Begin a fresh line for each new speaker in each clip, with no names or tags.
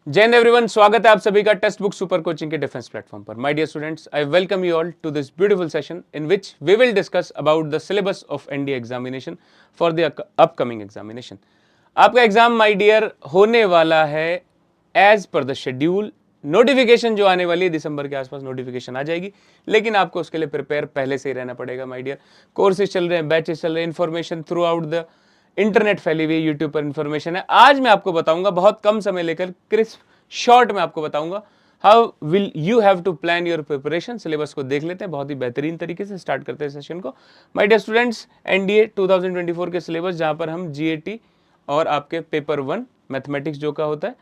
जय हिंद एवरीवन, स्वागत है आप सभी का टेक्स्ट बुक सुपर कोचिंग के डिफेंस प्लेटफॉर्म पर। My dear students, I welcome you all to this beautiful session in which we will discuss about the syllabus of NDA examination for the upcoming examination. आपका exam my dear होने वाला है as per the schedule. Notification जो आने वाली है दिसंबर के आसपास नोटिफिकेशन आ जाएगी, लेकिन आपको उसके लिए प्रिपेयर पहले से ही रहना पड़ेगा माय डियर। कोर्सेज चल रहे हैं, बैचेस चल रहे हैं, information through out the internet फैली हुई यूट्यूब पर इंफॉर्मेशन है। आज मैं आपको बताऊंगा, बहुत कम समय लेकर क्रिस्प शॉर्ट में आपको बताऊंगा how will you have to plan your preparation. Syllabus को देख लेते हैं, बहुत ही बेहतरीन तरीके से स्टार्ट करते हैं सेशन को। माय डियर स्टूडेंट्स, एनडीए 2024 के सिलेबस, जहां पर हम जीएटी और आपके पेपर 1 मैथमेटिक्स जो का होता है,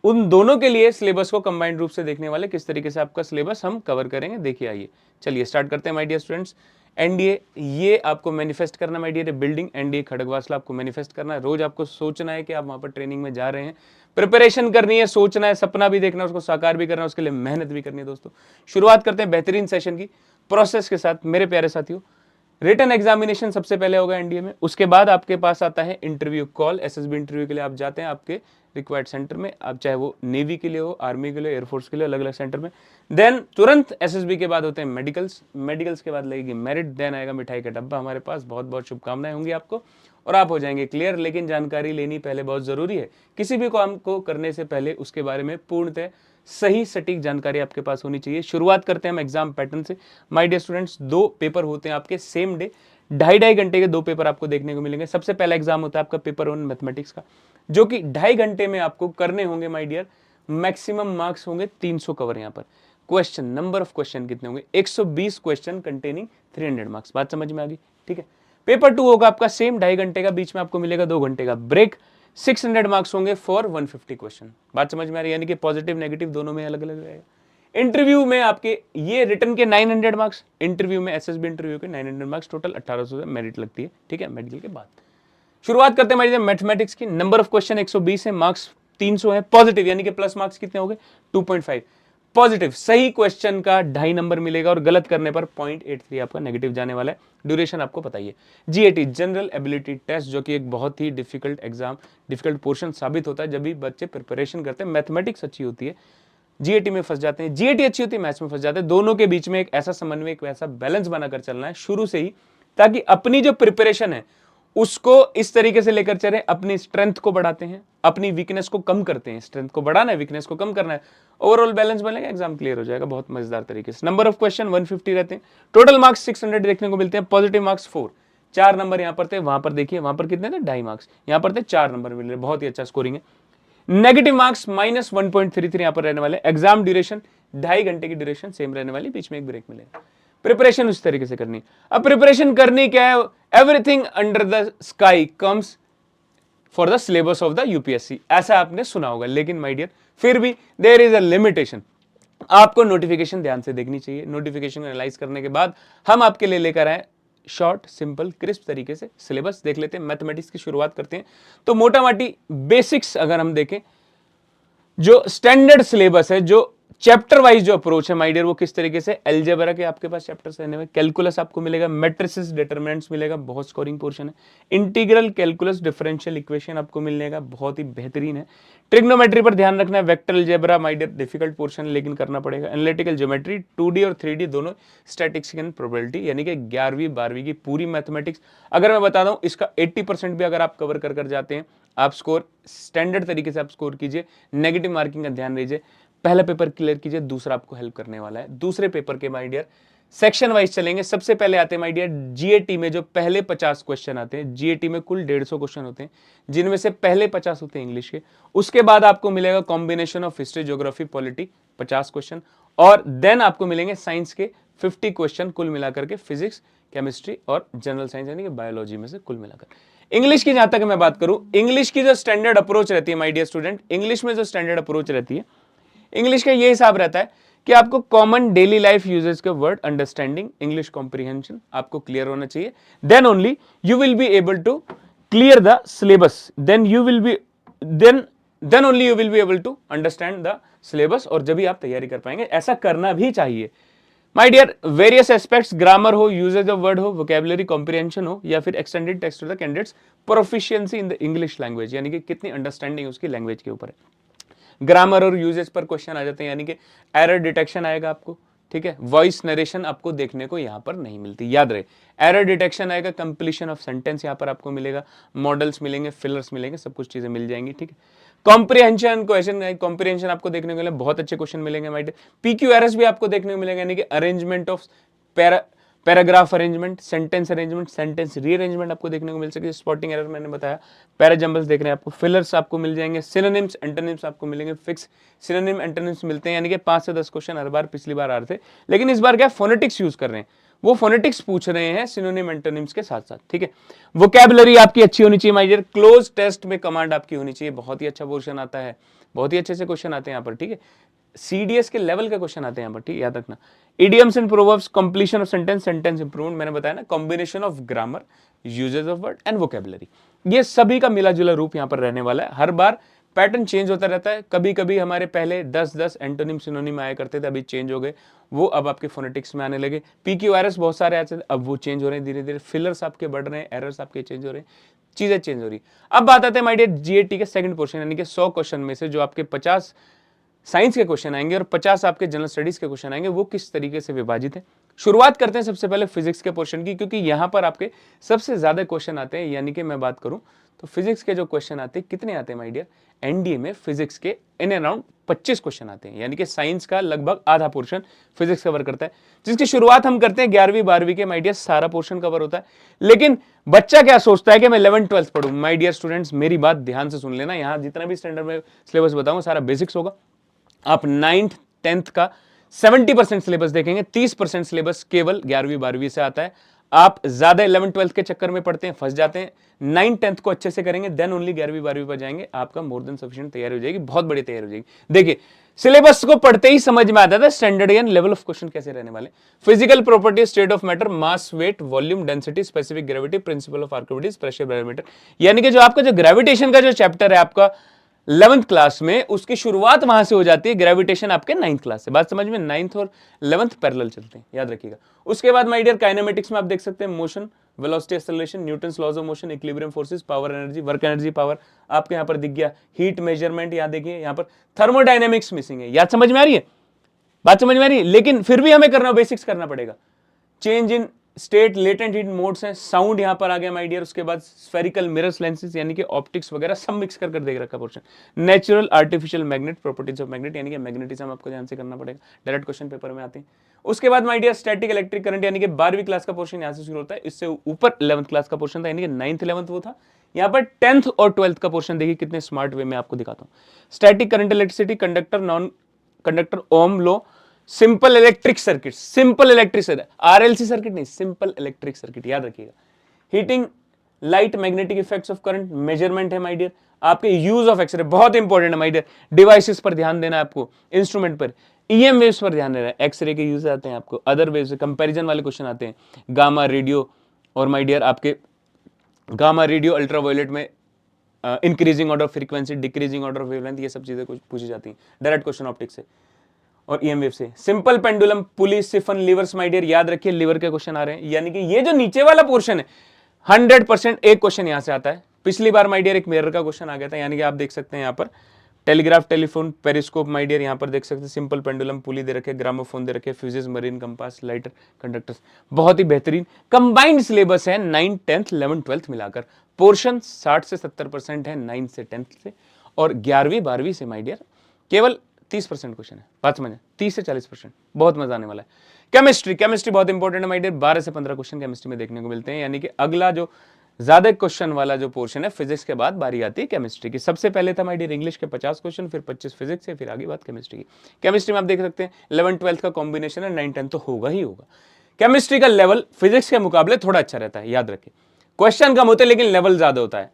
उन दोनों के लिए सिलेबस को कंबाइंड रूप से देखने वाले, किस तरीके से आपका सिलेबस हम कवर करेंगे, देखिए आइए चलिए स्टार्ट करते हैं। माय डियर स्टूडेंट्स, एनडीए ये आपको मैनिफेस्ट करना, my dear building NDA Khadakwasla आपको मैनिफेस्ट करना है। रोज आपको सोचना है कि आप वहां पर ट्रेनिंग में जा रहे हैं, प्रिपरेशन करनी है, सोचना है, सपना भी देखना है, उसको साकार भी करना है, उसके लिए मेहनत भी करनी है। दोस्तों, शुरुआत करते हैं बेहतरीन सेशन की प्रोसेस के साथ। मेरे प्यारे साथियों, रिटन एग्जामिनेशन सबसे पहले होगा एनडीए में, उसके बाद आपके पास आता है इंटरव्यू कॉल। एसएसबी इंटरव्यू के लिए आप जाते हैं आपके रिक्वायर्ड सेंटर में, आप चाहे वो नेवी के लिए हो, आर्मी के लिए, एयरफोर्स के लिए, अलग अलग सेंटर में। देन तुरंत एसएसबी के बाद होते हैं मेडिकल्स, मेडिकल्स के बाद लगेगी मेरिट, देन आएगा मिठाई का डब्बा हमारे पास। बहुत बहुत शुभकामनाएं होंगी आपको और आप हो जाएंगे क्लियर। लेकिन जानकारी लेनी पहले बहुत जरूरी है, किसी भी काम को करने से पहले उसके बारे में पूर्णतः सही सटीक जानकारी आपके पास होनी चाहिए। शुरुआत करते हैं हम एग्जाम पैटर्न से। माय डियर स्टूडेंट्स, 2 पेपर होते हैं आपके सेम डे, 2.5 घंटे के 2 पेपर आपको देखने को मिलेंगे। सबसे पहला एग्जाम होता है आपका पेपर 1 मैथमेटिक्स का, जो कि 2.5 घंटे में आपको करने होंगे माय डियर। मैक्सिमम मार्क्स होंगे 300 कवर। यहाँ पर क्वेश्चन, नंबर ऑफ क्वेश्चन कितने होंगे? 120 क्वेश्चन कंटेनिंग 300 मार्क्स। बात समझ में आ गई? ठीक है। पेपर 2 होगा आपका सेम 2.5 घंटे का, बीच में आपको मिलेगा 2 घंटे का ब्रेक। 600 मार्क्स होंगे फॉर 150 क्वेश्चन। बात समझ में आ रही है? यानी कि पॉजिटिव नेगेटिव दोनों में अलग अलग रहेगा। इंटरव्यू में आपके ये रिटर्न के 900 मार्क्स, इंटरव्यू में एसएसबी इंटरव्यू के 900 मार्क्स, टोटल 1800 मेरिट लगती है। ठीक है, मेडिकल के बाद शुरुआत करते हैं मैथमेटिक्स की। नंबर ऑफ क्वेश्चन 120 है, मार्क्स 300 है। पॉजिटिव यानी कि प्लस मार्क्स कितने हो गए? 2.5। पॉजिटिव सही क्वेश्चन का 2.5 नंबर मिलेगा और गलत करने पर 0.83 आपका नेगेटिव जाने वाला है। ड्यूरेशन आपको पता ही है। जीएटी जनरल एबिलिटी टेस्ट, जो कि एक बहुत ही डिफिकल्ट एग्जाम, डिफिकल्ट पोर्शन साबित होता है जब भी बच्चे प्रिपरेशन करते हैं। मैथमेटिक्स अच्छी होती है, जीएटी में फंस जाते हैं, जीएटी अच्छी होती है, मैथ्स में फंस जाते हैं। दोनों के बीच में एक ऐसा समन्वय, एक ऐसा बैलेंस बनाकर चलना है शुरू से ही, ताकि अपनी जो प्रिपरेशन है उसको इस तरीके से लेकर चले, अपनी स्ट्रेंथ को बढ़ाते हैं, अपनी वीकनेस को कम करते हैं। स्ट्रेंथ को बढ़ाना है, वीकनेस को कम करना है, ओवरऑल बैलेंस बनेगा, एग्जाम क्लियर हो जाएगा बहुत मजेदार तरीके से। नंबर ऑफ क्वेश्चन 150 रहते हैं, टोटल मार्क्स 600 देखने को मिलते हैं। पॉजिटिव मार्क्स 4, 4 नंबर यहाँ पर थे, वहां पर देखिए वहां पर कितने थे? 2.5 मार्क्स, यहाँ पर थे 4 नंबर मिल रहे, बहुत ही अच्छा स्कोरिंग है। नेगेटिव मार्क्स -1.33 यहाँ पर रहने वाले। एग्जाम ड्यूरेशन 2.5 घंटे की ड्यूरेशन सेम रहने वाली, बीच में एक ब्रेक मिलेगा। प्रिपरेशन उस तरीके से करनी है। अब प्रिपरेशन करनी क्या है? Everything under the sky comes for the syllabus of the UPSC, ऐसा आपने सुना होगा। लेकिन माय डियर, फिर भी देयर इज अ लिमिटेशन। आपको नोटिफिकेशन ध्यान से देखनी चाहिए। नोटिफिकेशन एनालाइज करने के बाद हम आपके लिए लेकर आए शॉर्ट, सिंपल, क्रिस्प तरीके से सिलेबस। देख लेते हैं, मैथमेटिक्स की शुरुआत करते हैं। तो मोटा माटी बेसिक्स अगर हम देखें, जो स्टैंडर्ड सिलेबस है, जो चैप्टर वाइज जो अप्रोच है माय डियर, वो किस तरीके से, अलजेब्रा के आपके पास चैप्टर्स रहने में, कैलकुलस आपको मिलेगा, मैट्रिसेस, डिटरमिनेंट्स मिलेगा, बहुत स्कोरिंग पोर्शन है। इंटीग्रल कैलकुलस, डिफरेंशियल इक्वेशन आपको मिलेगा, बहुत ही बेहतरीन है। ट्रिग्नोमेट्री पर ध्यान रखना है, vector algebra my dear difficult portion लेकिन करना पड़ेगा। एनालिटिकल ज्योमेट्री 2D और 3D दोनों, स्टैटिस्टिक्स एंड प्रोबेबिलिटी, यानी कि 11वीं 12वीं की पूरी मैथमेटिक्स। अगर मैं बता दूं, इसका 80% भी अगर आप कवर कर जाते हैं, आप स्कोर स्टैंडर्ड तरीके से आप स्कोर कीजिए। नेगेटिव मार्किंग का ध्यान दीजिए, पहला पेपर क्लियर कीजिए, दूसरा आपको हेल्प करने वाला है। दूसरे पेपर के माय डियर सेक्शन वाइज चलेंगे। सबसे पहले आते हैं माय डियर जीएटी में, जो पहले 50 क्वेश्चन आते हैं। जीएटी में कुल 150 क्वेश्चन होते हैं, जिनमें से पहले 50 होते हैं इंग्लिश के। उसके बाद आपको मिलेगा combination of history, geography, polity 50 question, और देन आपको मिलेंगे साइंस के 50 क्वेश्चन कुल मिलाकर के, फिजिक्स, केमिस्ट्री और जनरल साइंस यानी कि बायोलॉजी में से कुल मिलाकर। इंग्लिश की जहां तक मैं बात करूं, इंग्लिश की जो स्टैंडर्ड अप्रोच रहती है माय डियर स्टूडेंट, इंग्लिश में जो स्टैंडर्ड अप्रोच रहती है, इंग्लिश का ये हिसाब रहता है कि आपको कॉमन डेली लाइफ यूजेस के वर्ड अंडरस्टैंडिंग, इंग्लिश कॉम्प्रिहेंशन आपको क्लियर होना चाहिए। Then only you will be able to clear the syllabus, then you will be then only you will be able to understand the syllabus, और जब भी आप तैयारी कर पाएंगे। ऐसा करना भी चाहिए my dear. Various aspects, grammar हो, यूजेज ऑफ वर्ड हो, वोकैबुलरी कॉम्प्रिहेंशन हो, या फिर extended text to the candidate's proficiency in the English language, यानी कि कितनी अंडरस्टैंडिंग उसकी लैंग्वेज के ऊपर है। ग्रामर और यूजेस पर क्वेश्चन आ जाते हैं, यानी कि एरर डिटेक्शन आएगा आपको, ठीक है। वॉइस नरेशन आपको देखने को यहां पर नहीं मिलती, याद रहे। एरर डिटेक्शन आएगा, कंप्लीशन ऑफ सेंटेंस यहां पर आपको मिलेगा, मॉडल्स मिलेंगे, फिलर्स मिलेंगे, सब कुछ चीजें मिल जाएंगी, ठीक है। कॉम्प्रिहेंशन क्वेश्चन, कॉम्प्रिहेंशन आपको देखने को मिलेगा, बहुत अच्छे क्वेश्चन मिलेंगे माइट। पीक्यूआरएस भी आपको देखने को मिलेगा, यानी कि arrangement of paragraph arrangement, sentence arrangement, sentence rearrangement आपको देखने को मिल सके, स्पॉटिंग एरर मैंने बताया, पैराजम्बल्स देख रहे हैं आपको, फिलर्स आपको मिल जाएंगे, सिनोनिम्स एंटोनिम्स आपको मिलेंगे, फिक्स सिनोनिम एंटोनिम्स मिलते हैं, यानी कि 5 से 10 क्वेश्चन हर बार पिछली बार आ रहे थे, लेकिन इस बार क्या फोनेटिक्स यूज कर रहे हैं, वो फोनेटिक्स पूछ रहे हैं सिनोनिम एंटोनिम्स के साथ साथ, ठीक है। वोकैबुलरी आपकी अच्छी होनी चाहिए माय डियर, क्लोज टेस्ट में कमांड आपकी होनी चाहिए, बहुत ही अच्छा पोर्शन आता है, बहुत ही अच्छे से क्वेश्चन आते हैं यहाँ पर, ठीक है। सीडीएस के लेवल का क्वेश्चन आते हैं यहाँ पर, ठीक, याद रखना। Idioms and proverbs, completion of sentence, sentence improvement, मैंने बताया ना, combination of grammar, uses of word and vocabulary, ये सभी का मिला जुला रूप यहाँ पर रहने वाला है। हर बार पैटर्न चेंज होता रहता है, कभी कभी हमारे पहले 10-10 एंटोनिम सिनोनिम आया करते थे, अभी चेंज हो गए, वो अब आपके फोनेटिक्स में आने लगे। पीक्यूआरएस बहुत सारे आते थे, अब वो चेंज हो रहे हैं धीरे धीरे, फिलर्स आपके बढ़ रहे हैं, एरर्स आपके चेंज हो रहे हैं, चीजें चेंज हो रही। अब बात आते हैं माय डियर जीएटी के सेकंड पोर्शन, यानी कि 100 क्वेश्चन में से जो आपके 50 साइंस के क्वेश्चन आएंगे और 50 आपके जनरल स्टडीज के क्वेश्चन आएंगे, वो किस तरीके से विभाजित है। शुरुआत करते हैं सबसे पहले फिजिक्स के पोर्शन की, क्योंकि यहां पर आपके सबसे ज्यादा क्वेश्चन आते हैं, यानी कि मैं बात करूं तो फिजिक्स के जो क्वेश्चन आते हैं, कितने आते हैं माय डियर, एनडीए में फिजिक्स के इन अराउंड 25 क्वेश्चन आते हैं, यानी कि साइंस का लगभग आधा पोर्शन फिजिक्स कवर करता है, जिसकी शुरुआत हम करते हैं 11वीं 12वीं के, माय डियर सारा पोर्शन कवर होता है। लेकिन बच्चा क्या सोचता है कि मैं 11th 12th पढ़ूं, माय डियर स्टूडेंट्स मेरी बात ध्यान से सुन लेना, यहां जितना भी स्टैंडर्ड में सिलेबस बताऊंगा सारा बेसिक्स होगा। आप 9th 10th का 70% सिलेबस देखेंगे, 30% सिलेबस केवल 11वीं 12वीं से आता है। आप ज्यादा 11th 12th के चक्कर में पढ़ते हैं, फंस जाते हैं। 9th 10th को अच्छे से करेंगे, देन ओनली 11वीं 12वीं पर जाएंगे, आपका मोर देन सफिशिएंट तैयारी हो जाएगी, बहुत बड़ी तैयारी हो जाएगी। देखिए सिलेबस को पढ़ते ही समझ में आता था standard and level of question कैसे रहने वाले। Physical property, state of matter, mass, weight, volume, density, specific gravity, principle of Archimedes, pressure barometer, यानी कि जो आपका जो ग्रेविटेशन का जो चैप्टर है आपका 11th क्लास में, उसकी शुरुआत वहां से हो जाती है, ग्रेविटेशन आपके 9th क्लास से, बात समझ में, 9th और 11th पैरेलल चलते हैं, याद रखिएगा। उसके बाद माय डियर काइनेमेटिक्स में आप देख सकते हैं motion, velocity, acceleration, Newton's laws of motion, equilibrium forces, power energy, work energy, power आपके यहां पर दिख गया, हीट मेजरमेंट, यहां देखिए यहां पर थर्मोडायनेमिक्स मिसिंग है, याद समझ में आ रही है, बात समझ में आ रही है, लेकिन फिर भी हमें करना बेसिक्स करना पड़ेगा। Change in state, latent heat modes हैं, साउंड यहां पर आ गया माय डियर, उसके बाद स्फेरिकल मिरर्स लेंसेज, यानी कि ऑप्टिक्स वगैरह सब मिक्स कर देख रखा portion. Natural artificial magnet, properties of magnet, यानी कि मैग्नेटिज्म आपको ध्यान से करना पड़ेगा, डायरेक्ट क्वेश्चन पेपर में आते हैं। उसके बाद my dear static electric current, यानी कि 12वीं क्लास का पोर्शन यहां से शुरू होता है, इससे ऊपर 11th क्लास का पोर्शन था, यानी कि 9th 11th वो था। यहाँ पर 10th और 12th का पोर्शन देखिए कितने स्मार्ट वे में आपको दिखाता हूं। Static current, electricity, conductor, non conductor, Ohm law, simple electric circuit, simple electric circuit, RLC circuit नहीं, सिंपल इलेक्ट्रिक सर्किट, याद रखिएगा। Heating, light, magnetic effects of current, measurement है माय डियर, आपके यूज ऑफ एक्सरे बहुत important है my dear, devices पर ध्यान देना है आपको, इंस्ट्रूमेंट पर, ईएम वेव्स पर ध्यान देना है, एक्सरे के यूज आते हैं आपको, अदर वेव्स कंपैरिजन वाले क्वेश्चन आते हैं, गामा, रेडियो, और माय डियर आपके गामा, रेडियो, अल्ट्रावायलेट में increasing order of frequency, decreasing order of wavelength, ये सब चीजें कुछ पूछी जाती हैं डायरेक्ट क्वेश्चन ऑप्टिक्स से और ईएम वेव से। Simple pendulum, pulley, siphon, levers, my dear याद रखिए लीवर के क्वेश्चन आ रहे हैं, यानी कि ये जो नीचे वाला पोर्शन है 100% एक क्वेश्चन यहां से आता है। पिछली बार माय डियर एक मिरर का क्वेश्चन आ गया था, यानी कि आप देख सकते हैं यहाँ पर telegraph, telephone, periscope, my dear यहाँ पर देख सकते हैं, सिंपल पेंडुलम, पुली दे रखे, ग्रामोफोन दे रखे, fuses, marine compass, lighter, conductors, बहुत ही बेहतरीन कंबाइंड सिलेबस है 9th 10th 11th 12th मिलाकर। पोर्शन 60 से 70% है 9th से 10th से, और 11वीं 12वीं से माय डियर केवल 30% क्वेश्चन है, बात समझे, 30 से 40%, बहुत मजा आने वाला है। केमिस्ट्री, केमिस्ट्री बहुत इंपॉर्टेंट है माय डियर, 12 से 15 क्वेश्चन केमिस्ट्री में देखने को मिलते हैं, यानी कि अगला जो ज्यादा क्वेश्चन वाला जो पोर्शन है फिजिक्स के बाद बारी आती है केमिस्ट्री की। सबसे पहले था माय डियर इंग्लिश के 50 क्वेश्चन, फिर 25 फिजिक्स से, फिर आगे बात केमिस्ट्री की। केमिस्ट्री में आप देख सकते हैं 11th 12th का कॉम्बिनेशन है, 9th 10th तो होगा ही होगा। केमिस्ट्री का लेवल फिजिक्स के मुकाबले थोड़ा अच्छा रहता है, याद रखिए, क्वेश्चन कम होते हैं लेकिन लेवल ज्यादा होता है।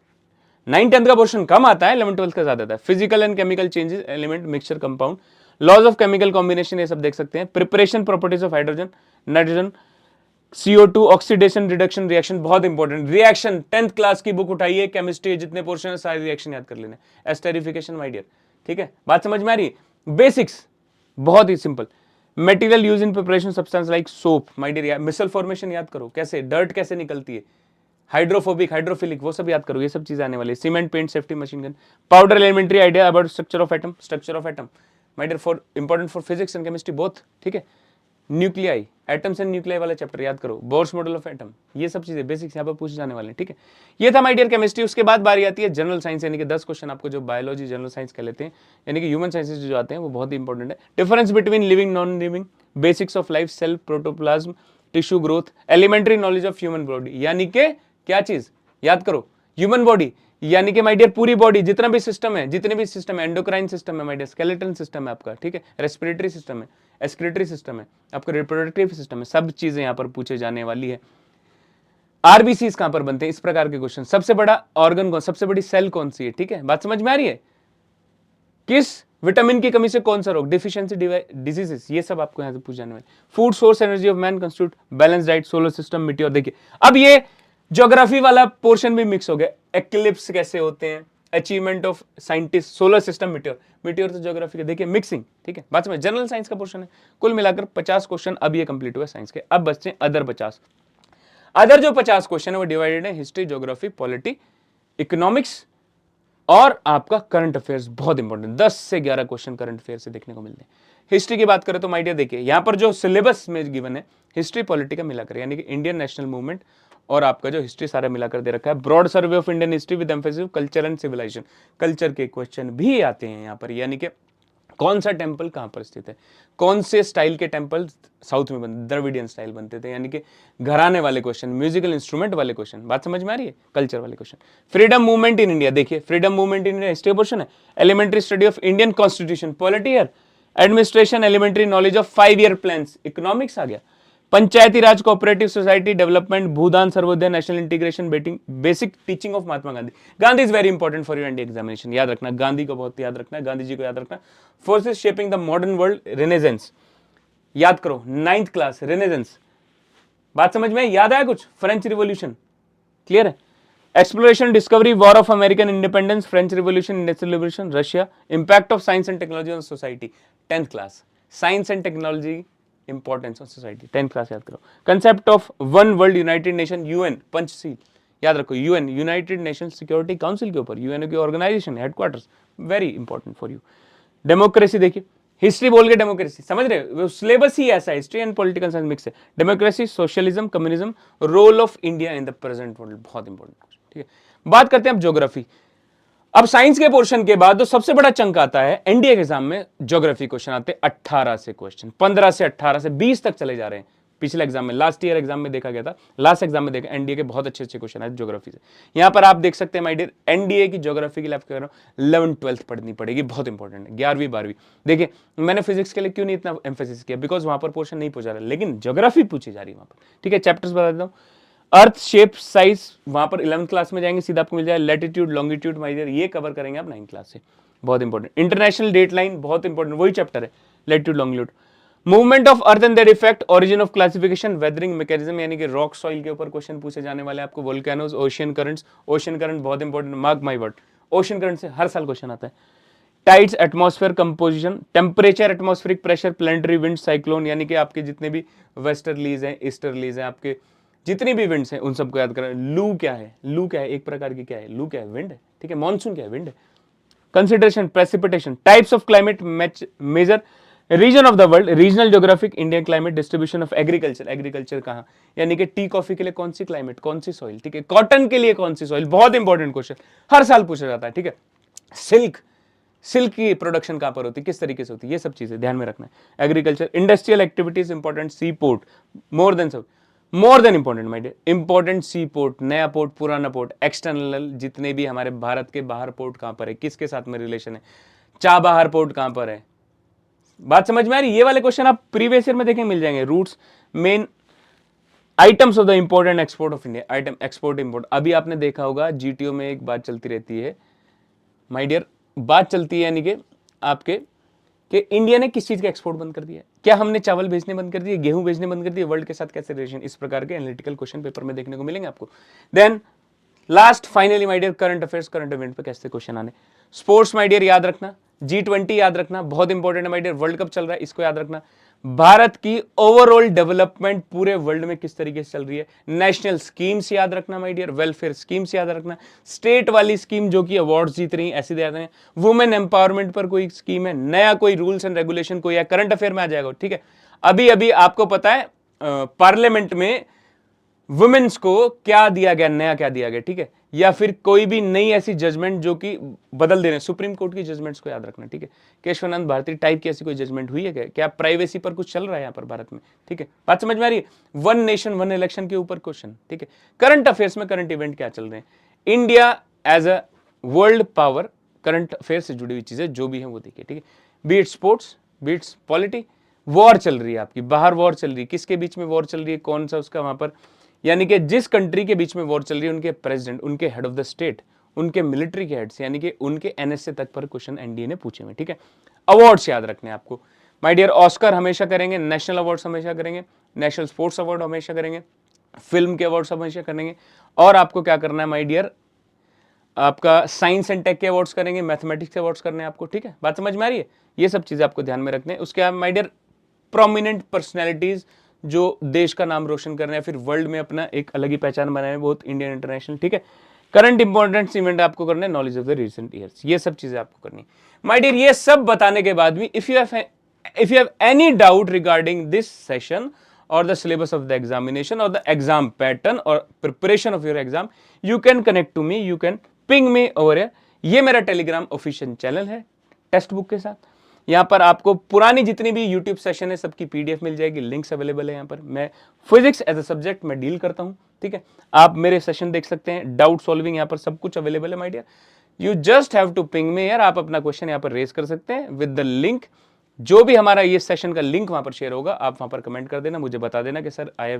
9th 10th का पोर्शन कम आता है, 11th 12th का ज्यादा आता है। Physical and chemical changes, element, mixture, compound, laws of chemical combination, ये सब देख सकते हैं। Preparation, properties of hydrogen, nitrogen, CO2, oxidation, reduction, reaction, बहुत इंपॉर्टेंट। रिएक्शन 10th क्लास की बुक उठाइए, केमिस्ट्री जितने पोर्शन है सारे रिएक्शन याद कर लेने। एस्टेरिफिकेशन माय डियर, ठीक है, बात समझ में आ रही है। बेसिक्स बहुत ही simple. Material use in preparation substance like soap my dear, micelle formation याद करो, कैसे डर्ट कैसे निकलती है, हाइड्रोफोबिक, हाइड्रोफिलिक, वो सब याद करो, ये सब चीजें आने वाली है। Cement, paint, safety, machine gun, powder, elementary idea about structure of atom, structure of atom my dear for important for physics and chemistry both, ठीक है। न्यूक्लियाई, एटम्स एंड न्यूक्लियाई वाला चैप्टर याद करो, बोर्स मॉडल ऑफ एटम, ये सब चीजें basics यहाँ पर पूछे जाने वाले हैं, ठीक है। ये था माय डियर केमिस्ट्री। उसके बाद बारी आती है जनरल साइंस, यानी कि 10 क्वेश्चन आपको जो बायोलॉजी जनरल साइंस कह लेते हैं, यानी कि ह्यूमन साइंसेज जो आते हैं वो बहुत ही इंपॉर्टेंट है। Difference between living, non living, basics of life, cell, protoplasm, tissue growth, elementary knowledge of human body, यानी कि क्या चीज याद करो, ह्यूमन बॉडी, यानी कि माय डियर पूरी बॉडी, जितना भी सिस्टम है, जितने भी सिस्टम है, एंडोक्राइन सिस्टम है माय डियर, स्केलेटन सिस्टम है आपका, ठीक है, रेस्पिरेटरी सिस्टम है, एक्सक्रीटरी सिस्टम है, आपका रिप्रोडक्टिव सिस्टम है, सब चीजें यहां पर पूछे जाने वाली है। आरबीसीज कहां पर बनते हैं, इस प्रकार के क्वेश्चन। सबसे बड़ा ऑर्गन कौन, सबसे बड़ी सेल कौन सी है, ठीक है, बात समझ में आ रही है। किस विटामिन की कमी से कौन सा रोग, डिफिशियंसी डिजीजेस, ये सब आपको यहां से पूछ जाने वाले। Food source, energy of man constitute, balance diet, solar system, मिट्टी। और देखिए अब ये ज्योग्राफी वाला पोर्शन भी मिक्स हो गया, एक्लिप्स कैसे होते हैं, achievement of scientist, solar system, meteor, meteor तो ज्योग्राफी के, देखिए मिक्सिंग, ठीक है, बात समझ। जनरल साइंस का पोर्शन है, कुल मिलाकर 50 क्वेश्चन अब ये कंप्लीट हुआ साइंस के। अब बचते हैं अदर 50। अदर जो 50 क्वेश्चन है वो डिवाइडेड है हिस्ट्री, ज्योग्राफी, पॉलिटी, इकोनॉमिक्स और आपका करंट अफेयर्स। बहुत इंपॉर्टेंट, 10 से 11 क्वेश्चन करंट अफेयर से देखने को मिलते हैं। हिस्ट्री की बात करें तो माय डियर देखिए यहां पर जो सिलेबस में गिवन है हिस्ट्री पॉलिटी का मिलाकर, यानी कि इंडियन नेशनल मूवमेंट और आपका जो हिस्ट्री सारा मिलाकर दे रखा है। Broad survey of Indian history with emphasis culture and civilization, culture के क्वेश्चन भी आते हैं यहां पर, यानी कि कौन सा टेंपल कहां पर स्थित है, कौन से स्टाइल के टेंपल साउथ में बनते, द्रविडियन स्टाइल बनते थे, यानी कि घराने वाले क्वेश्चन, म्यूजिकल इंस्ट्रूमेंट वाले क्वेश्चन, बात समझ में आ रही है, कल्चर वाले question. Freedom movement in India, देखिए freedom movement in India history portion है। Elementary study of Indian constitution, polity year, administration, elementary knowledge of 5 year plans, economics आ गया। Panchayati raj, cooperative society development, Bhoodan, Sarvodaya, national integration, basic teaching of Mahatma Gandhi. Gandhi is very important for your NDA examination, याद रखना, गांधी को बहुत याद रखना है, गांधी जी को याद रखना। Forces shaping the modern world, renaissance, याद करो, 9th क्लास, रेनेजेंस, बात समझ में याद आया कुछ, फ्रेंच रिवॉल्यूशन, क्लियर है। Exploration, discovery, war of American independence, French revolution, industrial revolution, Russia, impact of science and technology on society, 10th class, science and technology importance of society, 10th class याद करो। Concept of one world, United Nation, UN, Panchsheel, याद रखो, UN, United Nation Security Council के ऊपर, UN की organization, headquarters, very important for you. Democracy, देखिए history बोल के डेमोक्रेसी, समझ रहे हो, सिलेबस ही ऐसा है, history and political science mix है। Democracy, socialism, communism, role of India in the present world, बहुत इंपॉर्टेंट, ठीक है। बात करते हैं अब ज्योग्राफी। अब साइंस के पोर्शन के बाद जो सबसे बड़ा चंक आता है एनडीए के एग्जाम में, ज्योग्राफी क्वेश्चन आते हैं 18 से क्वेश्चन, 15 से 18 से 20 तक चले जा रहे हैं। पिछले एग्जाम में, लास्ट ईयर एग्जाम में देखा गया था, लास्ट एग्जाम में देखा, एनडीए के बहुत अच्छे अच्छे क्वेश्चन आए ज्योग्राफी से। यहां पर आप देख सकते हैं माय डियर, एनडीए की ज्योग्राफी की लाइफ कर रहा हूं, 11th-12th पढ़नी पड़ेगी, बहुत इंपॉर्टेंट है, 11वीं 12वीं। देखिए मैंने फिजिक्स के लिए क्यों नहीं इतना एम्फेसिस किया, बिकॉज वहां पर पोर्शन नहीं पूछा रहा, लेकिन ज्योग्राफी पूछी जा रही है वहां पर, ठीक है। चैप्टर्स बता देता हूं, अर्थ शेप साइज, वहां पर 11th क्लास में जाएंगे सीधा आपको मिल जाएगा। लैटिट्यूड, लॉन्गिट्यूड माय डियर ये कवर करेंगे आप 9th क्लास से, बहुत इंपॉर्टेंट। इंटरनेशनल डेट लाइन, बहुत इंपॉर्टेंट, वही चैप्टर है, latitude, longitude. Movement of earth and their effect, origin of classification, weathering mechanism, यानी कि रॉक सॉइल के ऊपर क्वेश्चन पूछे जाने वाले आपको। Volcanoes, ocean currents, ocean current बहुत important, mark my word, ocean current से हर साल क्वेश्चन आता है। Tides, atmosphere composition, temperature, atmospheric pressure, planetary wind, cyclone, यानी कि आपके जितने भी वेस्टर्लीज हैं, ईस्टर्लीज हैं, आपके जितनी भी विंड्स हैं उन सबको याद करें। लू क्या है, लू क्या है, एक प्रकार की क्या है, लू क्या है, विंड है, ठीक है। मॉनसून क्या है, विंड है। Consideration, precipitation, types of climate, major region of the world, regional geographic, Indian climate, distribution of agriculture, agriculture कहां, यानी कि टी कॉफी के लिए कौन सी क्लाइमेट, कौन सी सॉइल, ठीक है। कॉटन के लिए कौन सी सॉइल, बहुत इंपॉर्टेंट क्वेश्चन, हर साल पूछा जाता है, ठीक है। सिल्क, सिल्क की प्रोडक्शन कहां पर होती है, किस तरीके से होती है, ये सब चीजें ध्यान में रखना है। Agriculture, industrial activities important, sea port, more than important my dear, important sea port, नया पोर्ट, पुराना पोर्ट, एक्सटर्नल, जितने भी हमारे भारत के बाहर पोर्ट कहां पर है, किसके साथ में रिलेशन है, चाबहार पोर्ट कहां पर है, बात समझ में आ रही। ये वाले क्वेश्चन आप प्रीवियस ईयर में देखें मिल जाएंगे। Routes, main items of the important export of India, item export import. अभी आपने देखा होगा जीटीओ में एक बात चलती रहती है माय डियर, बात चलती है यानी कि आपके कि इंडिया ने किस चीज का एक्सपोर्ट बंद कर दिया, क्या हमने चावल भेजने बंद कर दिए, गेहूं भेजने बंद कर दिए, वर्ल्ड के साथ कैसे रिलेशन, इस प्रकार के एनालिटिकल क्वेश्चन पेपर में देखने को मिलेंगे आपको। Then last finally my dear, current affairs, current event पे कैसे क्वेश्चन आने। स्पोर्ट्स माय डियर याद रखना, G20 याद रखना, बहुत इंपॉर्टेंट है माय डियर, वर्ल्ड कप चल रहा है, इसको याद रखना। भारत की ओवरऑल डेवलपमेंट पूरे वर्ल्ड में किस तरीके से चल रही है, नेशनल स्कीम्स याद रखना माय डियर, वेलफेयर स्कीम्स याद रखना, स्टेट वाली स्कीम जो कि अवार्ड्स जीत रही हैं ऐसी याद रखें, वुमेन एम्पावरमेंट पर कोई स्कीम है, नया कोई रूल्स एंड रेगुलेशन कोई है, करंट अफेयर में आ जाएगा, ठीक है। अभी अभी आपको पता है पार्लियामेंट में वुमेन्स को क्या दिया गया, नया क्या दिया गया, ठीक है, या फिर कोई भी नई ऐसी जजमेंट जो कि बदल दे रहे हैं, सुप्रीम कोर्ट की जजमेंट्स को याद रखना, ठीक है। केशवानंद भारती टाइप की ऐसी कोई जजमेंट हुई है क्या प्राइवेसी पर कुछ चल रहा है यहाँ पर भारत में, ठीक है, बात समझ में आ रही है। वन नेशन वन इलेक्शन के ऊपर क्वेश्चन, ठीक है। करंट अफेयर्स में करंट इवेंट क्या चल रहे हैं, India as a world power, current affair से जुड़ी हुई चीजें जो भी है वो देखिए, ठीक है। Beat sports, beats polity, war चल रही है आपकी, बाहर वॉर चल रही है, किसके बीच में वॉर चल रही है, कौन सा उसका वहां पर, यानी कि जिस कंट्री के बीच में वॉर चल रही है उनके प्रेसिडेंट, उनके हेड ऑफ द स्टेट, उनके मिलिट्री के हेड्स, यानी कि उनके एनएसए तक पर क्वेश्चन एनडीए ने पूछे हुए, ठीक है। अवार्ड्स याद रखने आपको माय डियर, ऑस्कर हमेशा करेंगे, नेशनल अवार्ड्स हमेशा करेंगे, नेशनल स्पोर्ट्स अवार्ड हमेशा करेंगे, फिल्म के अवार्ड्स हमेशा करेंगे, और आपको क्या करना है माय डियर, आपका साइंस एंड टेक के अवार्ड्स करेंगे, मैथमेटिक्स के अवार्ड्स करने हैं आपको, ठीक है, बात समझ में आ रही है। ये सब चीजें आपको ध्यान में रखने हैं। उसके बाद माय डियर प्रोमिनेंट पर्सनैलिटीज जो देश का नाम रोशन कर रहे हैं, फिर वर्ल्ड में अपना एक अलग ही पहचान बनाए, बहुत इंडियन इंटरनेशनल, ठीक है। करंट इंपॉर्टेंट इवेंट आपको करने, knowledge of the recent years, ये सब चीजें आपको करनी माय डियर। ये सब बताने के बाद भी if you have any doubt regarding this session or the syllabus of the examination or the exam pattern or preparation of your exam, you can connect to me, you can ping me over here। ये मेरा Telegram official channel है text book के साथ। यहाँ पर आपको पुरानी जितनी भी यूट्यूब सेशन है सबकी पीडीएफ मिल जाएगी, लिंक्स अवेलेबल है। यहाँ पर मैं फिजिक्स एज अ सब्जेक्ट में डील करता हूँ, ठीक है। आप मेरे सेशन देख सकते हैं, डाउट सॉल्विंग यहाँ पर सब कुछ अवेलेबल है my dear. You just have to ping me यार, आप अपना क्वेश्चन यहाँ पर रेज कर सकते हैं विद द लिंक। जो भी हमारा ये सेशन का लिंक वहां पर शेयर होगा, आप वहां पर कमेंट कर देना, मुझे बता देना कि sir I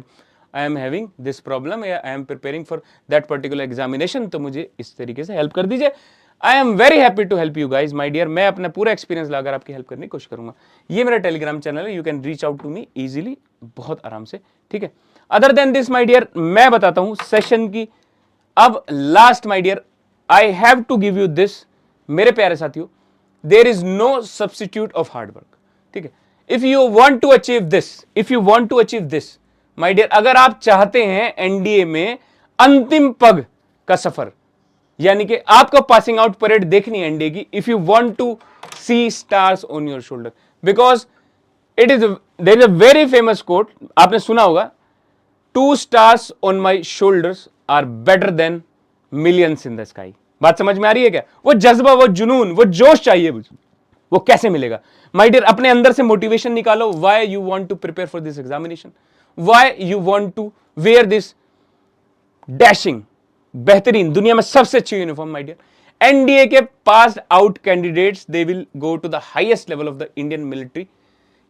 am having this problem या I am preparing for that particular examination, तो मुझे इस तरीके से हेल्प कर दीजिए। I am very happy to help you guys my dear. मैं अपना पूरा एक्सपीरियंस लाकर आपकी हेल्प करने की कोशिश करूंगा। ये मेरा टेलीग्राम चैनल है, you can reach out to me easily, बहुत आराम से, ठीक है। Other than this my dear, मैं बताता हूं सेशन की अब last my dear, I have to give you this मेरे प्यारे साथियों, there is no substitute of hard work, ठीक है। If you want to achieve this, if you want to achieve this my dear, अगर आप चाहते हैं एनडीए में अंतिम पग का सफर, यानी कि आपको पासिंग आउट परेड देखनी है एनडीए की, if you want to see stars on your shoulder, because it is there is a very famous quote, आपने सुना होगा, 2 stars on my shoulders are better than millions in the sky. बात समझ में आ रही है क्या? वो जज्बा, वो जुनून, वो जोश चाहिए, वो कैसे मिलेगा माय डियर? अपने अंदर से मोटिवेशन निकालो, why you want to prepare for this examination, why you want to wear this dashing बेहतरीन, दुनिया में सबसे अच्छी यूनिफॉर्म माय डियर। एनडीए के pass out candidates they will go to the highest level of the Indian military,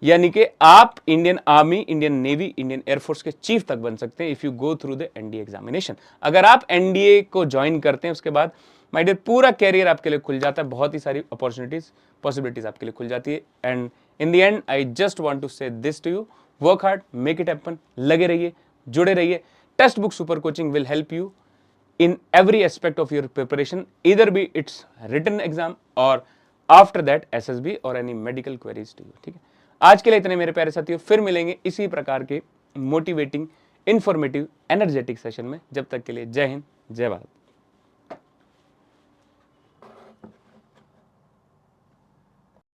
यानी कि आप Indian army, Indian navy, Indian air force के चीफ तक बन सकते हैं if you go through the NDA examination. अगर आप एनडीए को ज्वाइन करते हैं उसके बाद माय डियर पूरा कैरियर आपके लिए खुल जाता है, बहुत ही सारी अपॉर्चुनिटीज, पॉसिबिलिटीज आपके लिए खुल जाती है। And in the end I just want to say this to you, work hard, make it happen, लगे रहिए, जुड़े रहिए। Text book super coaching will help you in every aspect of your preparation, either be it's written exam or after that SSB or any medical queries to you, ठीक है। आज के लिए इतने मेरे प्यारे साथियों, फिर मिलेंगे इसी प्रकार के मोटिवेटिंग, इंफॉर्मेटिव, एनर्जेटिक सेशन में। जब तक के लिए जय हिंद, जय भारत।